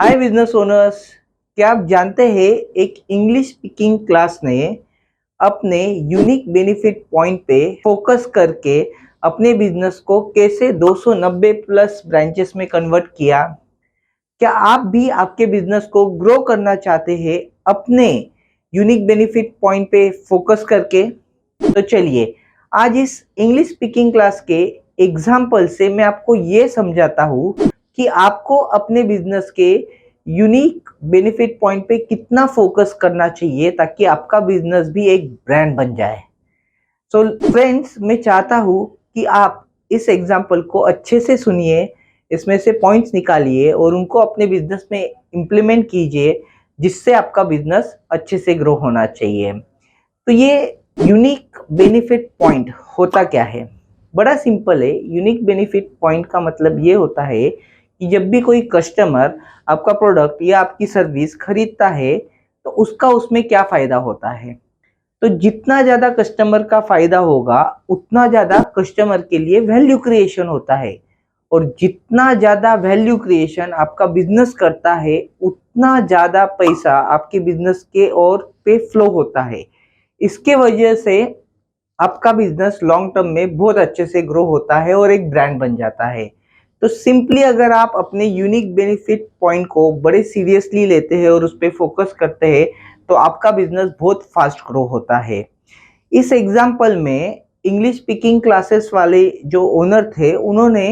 हाय business owners. क्या आप जानते हैं एक इंग्लिश स्पीकिंग क्लास ने अपने यूनिक बेनिफिट पॉइंट पे फोकस करके अपने बिजनेस को कैसे 290 प्लस ब्रांचेस में कन्वर्ट किया। क्या आप भी आपके बिजनेस को ग्रो करना चाहते हैं अपने यूनिक बेनिफिट पॉइंट पे फोकस करके? तो चलिए आज इस इंग्लिश स्पीकिंग क्लास के एग्जाम्पल से मैं आपको ये समझाता हूँ कि आपको अपने बिजनेस के यूनिक बेनिफिट पॉइंट पे कितना फोकस करना चाहिए ताकि आपका बिजनेस भी एक ब्रांड बन जाए। सो फ्रेंड्स, मैं चाहता हूँ कि आप इस एग्जाम्पल को अच्छे से सुनिए, इसमें से पॉइंट्स निकालिए और उनको अपने बिजनेस में इम्प्लीमेंट कीजिए, जिससे आपका बिजनेस अच्छे से ग्रो होना चाहिए। तो ये यूनिक बेनिफिट पॉइंट होता क्या है? बड़ा सिंपल है। यूनिक बेनिफिट पॉइंट का मतलब ये होता है कि जब भी कोई कस्टमर आपका प्रोडक्ट या आपकी सर्विस खरीदता है तो उसका उसमें क्या फ़ायदा होता है। तो जितना ज़्यादा कस्टमर का फ़ायदा होगा उतना ज़्यादा कस्टमर के लिए वैल्यू क्रिएशन होता है, और जितना ज़्यादा वैल्यू क्रिएशन आपका बिजनेस करता है उतना ज़्यादा पैसा आपके बिजनेस के और पे फ्लो होता है। इसके वजह से आपका बिजनेस लॉन्ग टर्म में बहुत अच्छे से ग्रो होता है और एक ब्रांड बन जाता है। तो सिंपली अगर आप अपने यूनिक बेनिफिट पॉइंट को बड़े सीरियसली लेते हैं और उस पर फोकस करते हैं तो आपका बिजनेस बहुत फास्ट ग्रो होता है। इस एग्जाम्पल में इंग्लिश स्पीकिंग क्लासेस वाले जो ओनर थे उन्होंने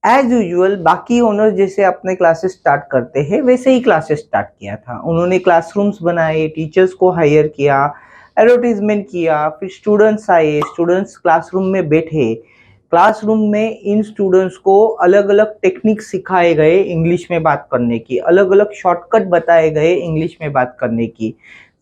एज यूजुअल बाकी ओनर जैसे अपने क्लासेस स्टार्ट करते हैं वैसे ही क्लासेस स्टार्ट किया था। उन्होंने क्लासरूम्स बनाए, टेचर्स को हायर किया, एडवर्टीजमेंट किया, फिर स्टूडेंट्स आए, स्टूडेंट्स क्लासरूम में बैठे। क्लासरूम में इन स्टूडेंट्स को अलग अलग टेक्निक सिखाए गए इंग्लिश में बात करने की, अलग अलग शॉर्टकट बताए गए इंग्लिश में बात करने की।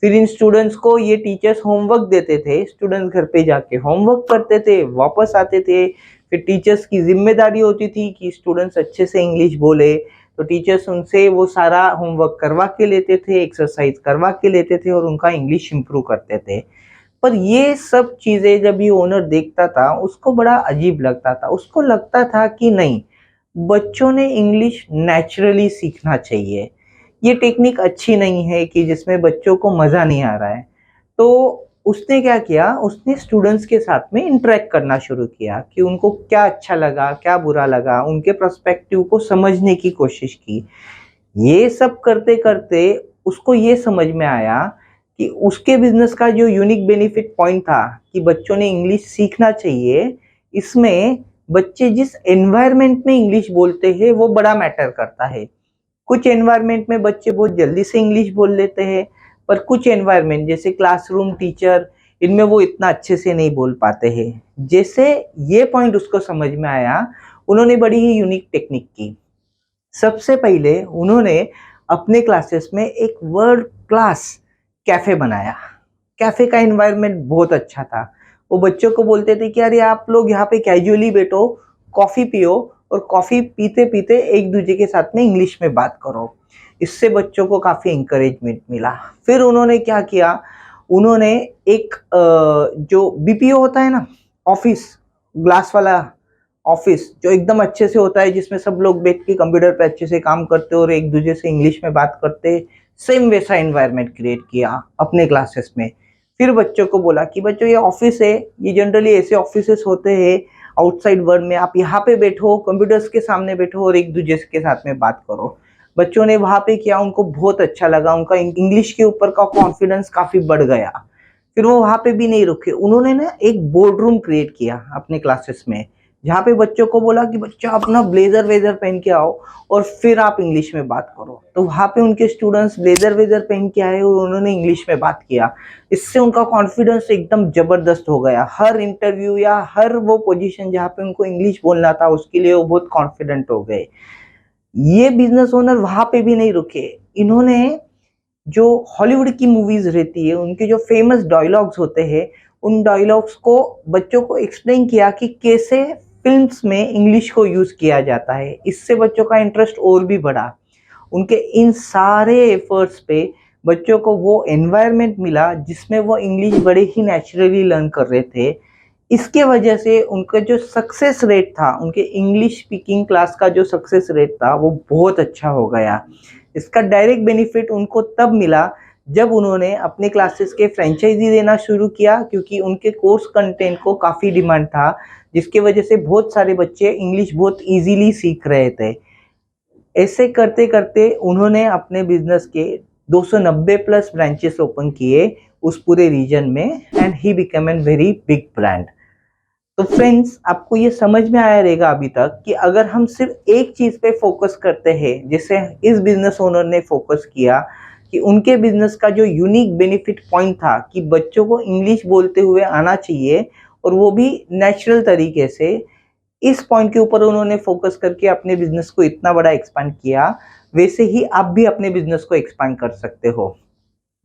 फिर इन स्टूडेंट्स को ये टीचर्स होमवर्क देते थे, स्टूडेंट्स घर पे जाके होमवर्क करते थे, वापस आते थे। फिर टीचर्स की जिम्मेदारी होती थी कि स्टूडेंट्स अच्छे से इंग्लिश बोले, तो टीचर्स उनसे वो सारा होमवर्क करवा के लेते थे, एक्सरसाइज करवा के लेते थे और उनका इंग्लिश इम्प्रूव करते थे। पर ये सब चीज़ें जब ये ओनर देखता था उसको बड़ा अजीब लगता था। उसको लगता था कि नहीं, बच्चों ने इंग्लिश नेचुरली सीखना चाहिए। ये टेक्निक अच्छी नहीं है कि जिसमें बच्चों को मज़ा नहीं आ रहा है। तो उसने क्या किया, उसने स्टूडेंट्स के साथ में इंटरेक्ट करना शुरू किया कि उनको क्या अच्छा लगा, क्या बुरा लगा, उनके पर्सपेक्टिव को समझने की कोशिश की। ये सब करते-करते उसको ये समझ में आया कि उसके बिज़नेस का जो यूनिक बेनिफिट पॉइंट था कि बच्चों ने इंग्लिश सीखना चाहिए, इसमें बच्चे जिस एनवायरनमेंट में इंग्लिश बोलते हैं वो बड़ा मैटर करता है। कुछ एनवायरनमेंट में बच्चे बहुत जल्दी से इंग्लिश बोल लेते हैं, पर कुछ एनवायरनमेंट जैसे क्लासरूम, टीचर, इनमें वो इतना अच्छे से नहीं बोल पाते हैं। जैसे ये पॉइंट उसको समझ में आया, उन्होंने बड़ी ही यूनिक टेक्निक की। सबसे पहले उन्होंने अपने क्लासेस में एक वर्ल्ड क्लास कैफ़े बनाया। कैफ़े का एनवायरनमेंट बहुत अच्छा था। वो बच्चों को बोलते थे कि अरे आप लोग यहाँ पे कैजुअली बैठो, कॉफ़ी पियो और कॉफ़ी पीते-पीते एक-दूसरे के साथ में इंग्लिश में बात करो। इससे बच्चों को काफ़ी एनकरेजमेंट मिला। फिर उन्होंने क्या किया, उन्होंने एक जो बीपीओ होता है ना, ऑफ़िस, ग्लास वाला ऑफिस जो एकदम अच्छे से होता है, जिसमें सब लोग बैठ के कंप्यूटर पे अच्छे से काम करते और एक दूसरे से इंग्लिश में बात करते, सेम वैसा एनवायरनमेंट क्रिएट किया अपने क्लासेस में। फिर बच्चों को बोला कि बच्चों ये ऑफिस है, ये जनरली ऐसे ऑफिसेस होते हैं आउटसाइड वर्ल्ड में, आप यहाँ पे बैठो, कंप्यूटर्स के सामने बैठो और एक दूसरे के साथ में बात करो। बच्चों ने वहाँ पे किया, उनको बहुत अच्छा लगा, उनका इंग्लिश के ऊपर का कॉन्फिडेंस काफ़ी बढ़ गया। फिर वो वहाँ पे भी नहीं रुके, उन्होंने ना एक बोर्ड रूम क्रिएट किया अपने क्लासेस में, जहाँ पे बच्चों को बोला कि बच्चा अपना ब्लेजर वेजर पहन के आओ और फिर आप इंग्लिश में बात करो। तो वहाँ पे उनके स्टूडेंट्स ब्लेजर वेजर पहन के आए और उन्होंने इंग्लिश में बात किया। इससे उनका कॉन्फिडेंस एकदम ज़बरदस्त हो गया। हर इंटरव्यू या हर वो पोजीशन जहाँ पे उनको इंग्लिश बोलना था उसके लिए वो बहुत कॉन्फिडेंट हो गए। ये बिजनेस ओनर वहाँ पे भी नहीं रुके, इन्होंने जो हॉलीवुड की मूवीज रहती है उनके जो फेमस डायलॉग्स होते हैं, उन डायलॉग्स को बच्चों को एक्सप्लेन किया कि कैसे फिल्म्स में इंग्लिश को यूज किया जाता है। इससे बच्चों का इंटरेस्ट और भी बढ़ा। उनके इन सारे एफर्ट्स पे बच्चों को वो एनवायरनमेंट मिला जिसमें वो इंग्लिश बड़े ही नेचुरली लर्न कर रहे थे। इसके वजह से उनका जो सक्सेस रेट था, उनके इंग्लिश स्पीकिंग क्लास का जो सक्सेस रेट था वो बहुत अच्छा हो गया। इसका डायरेक्ट बेनिफिट उनको तब मिला जब उन्होंने अपने क्लासेस के फ्रेंचाइजी देना शुरू किया, क्योंकि उनके कोर्स कंटेंट को काफ़ी डिमांड था, जिसकी वजह से बहुत सारे बच्चे इंग्लिश बहुत इजीली सीख रहे थे। ऐसे करते करते उन्होंने अपने बिजनेस के 290 प्लस ब्रांचेस ओपन किए उस पूरे रीजन में, and he become an very big brand. तो फ्रेंड्स, आपको ये समझ में आया रहेगा अभी तक कि अगर हम सिर्फ एक चीज पे फोकस करते हैं, जैसे इस बिजनेस ओनर ने फोकस किया कि उनके बिजनेस का जो यूनिक बेनिफिट पॉइंट था कि बच्चों को इंग्लिश बोलते हुए आना चाहिए और वो भी नेचुरल तरीके से, इस पॉइंट के ऊपर उन्होंने फोकस करके अपने बिजनेस को इतना बड़ा एक्सपांड किया। वैसे ही आप भी अपने बिजनेस को एक्सपांड कर सकते हो।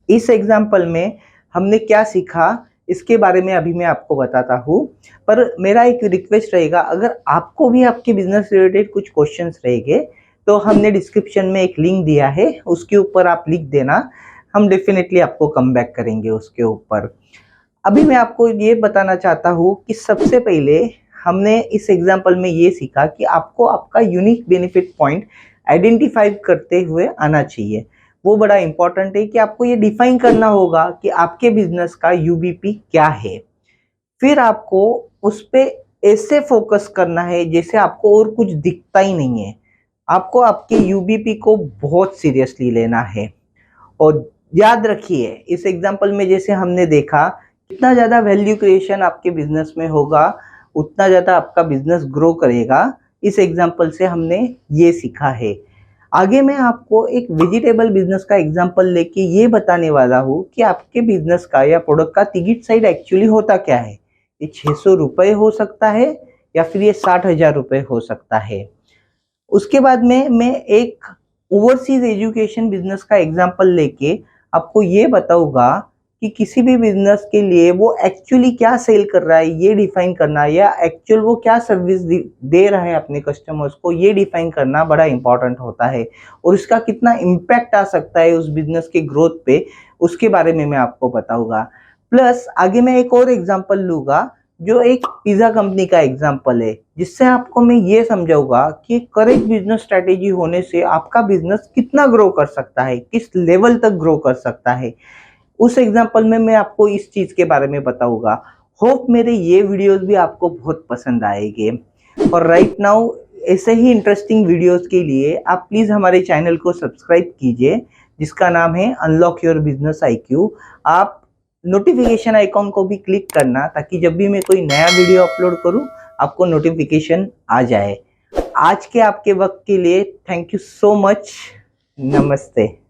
इस एग्जाम्पल में हमने क्या सीखा इसके बारे में अभी मैं आपको बताता हूँ, पर मेरा एक रिक्वेस्ट रहेगा, अगर आपको भी आपके बिजनेस रिलेटेड कुछ क्वेश्चंस रहेंगे तो हमने डिस्क्रिप्शन में एक लिंक दिया है, उसके ऊपर आप लिख देना, हम डेफिनेटली आपको कम बैक करेंगे उसके ऊपर। अभी मैं आपको ये बताना चाहता हूँ कि सबसे पहले हमने इस एग्जाम्पल में ये सीखा कि आपको आपका यूनिक बेनिफिट पॉइंट आइडेंटिफाई करते हुए आना चाहिए। वो बड़ा इंपॉर्टेंट है कि आपको ये डिफाइन करना होगा कि आपके बिजनेस का यूबीपी क्या है। फिर आपको उस पे ऐसे फोकस करना है जैसे आपको और कुछ दिखता ही नहीं है। आपको आपके यूबीपी को बहुत सीरियसली लेना है। और याद रखिए, इस एग्जाम्पल में जैसे हमने देखा, जितना ज़्यादा वैल्यू क्रिएशन आपके बिजनेस में होगा उतना ज़्यादा आपका बिजनेस ग्रो करेगा। इस एग्जाम्पल से हमने ये सीखा है। आगे मैं आपको एक वेजिटेबल बिजनेस का एग्जाम्पल लेके ये बताने वाला हूँ कि आपके बिजनेस का या प्रोडक्ट का टिकट साइज एक्चुअली होता क्या है। ये 600 रुपये हो सकता है या फिर ये 60,000 रुपये हो सकता है। उसके बाद में मैं एक ओवरसीज एजुकेशन बिजनेस का एग्जाम्पल लेके आपको ये बताऊंगा कि किसी भी बिजनेस के लिए वो एक्चुअली क्या सेल कर रहा है ये डिफाइन करना, या एक्चुअल वो क्या सर्विस दे रहा है अपने कस्टमर्स को ये डिफाइन करना बड़ा इंपॉर्टेंट होता है, और इसका कितना इम्पैक्ट आ सकता है उस बिजनेस के ग्रोथ पे, उसके बारे में मैं आपको बताऊंगा। प्लस आगे मैं एक और एग्जाम्पल लूंगा जो एक पिज्जा कंपनी का एग्जाम्पल है, जिससे आपको मैं ये समझाऊंगा कि करेक्ट बिजनेस स्ट्रेटेजी होने से आपका बिजनेस कितना ग्रो कर सकता है, किस लेवल तक ग्रो कर सकता है। उस एग्जाम्पल में मैं आपको इस चीज के बारे में बताऊंगा। होप मेरे ये वीडियोस भी आपको बहुत पसंद आएंगे। और राइट नाउ ऐसे ही इंटरेस्टिंग वीडियोस के लिए आप प्लीज हमारे चैनल को सब्सक्राइब कीजिए, जिसका नाम है अनलॉक योर बिजनेस IQ। आप नोटिफिकेशन आइकॉन को भी क्लिक करना ताकि जब भी मैं कोई नया वीडियो अपलोड करूं आपको नोटिफिकेशन आ जाए। आज के आपके वक्त के लिए थैंक यू सो मच। नमस्ते।